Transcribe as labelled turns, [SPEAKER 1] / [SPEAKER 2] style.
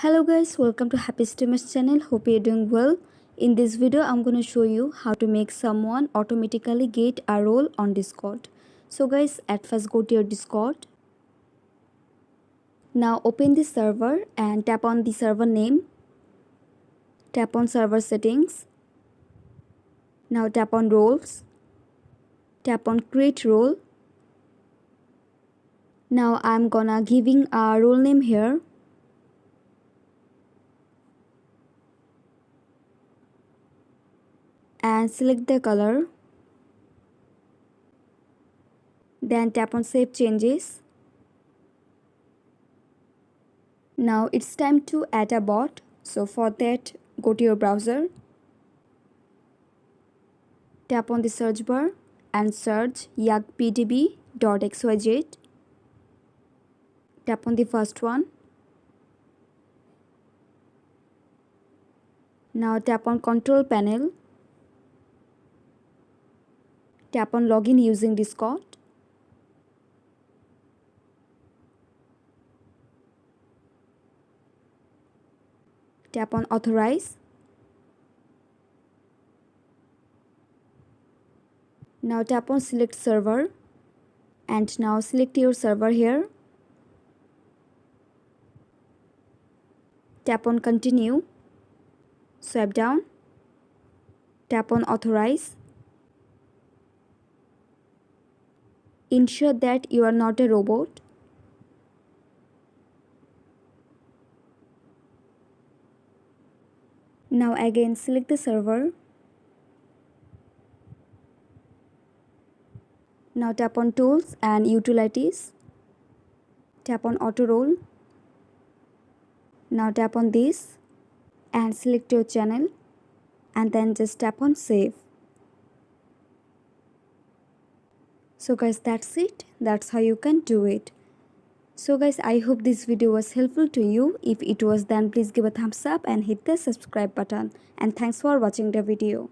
[SPEAKER 1] Hello guys, welcome to Happy Streamers channel. Hope you're doing well. In this video, I'm going to show you how to make someone automatically get a role on Discord. So guys, at first go to your Discord. Now open the server and tap on the server name. Tap on server settings. Now tap on roles. Tap on create role. Now I'm gonna giving a role name here. And select the color. Then tap on save changes. Now it's time to add a bot. So for that, go to your browser. Tap on the search bar and search yagpdb.xyz. Tap on the first one. Now tap on control panel. Tap on login using Discord. Tap on authorize. Now tap on select server and now select your server here. Tap on continue. Swipe down. Tap on authorize. Ensure that you are not a robot. Now again select the server. Now tap on tools and utilities. Tap on auto role. Now tap on this and select your channel and then just tap on save. So guys, that's it. That's how you can do it. So guys, I hope this video was helpful to you. If it was, then please give a thumbs up and hit the subscribe button. And thanks for watching the video.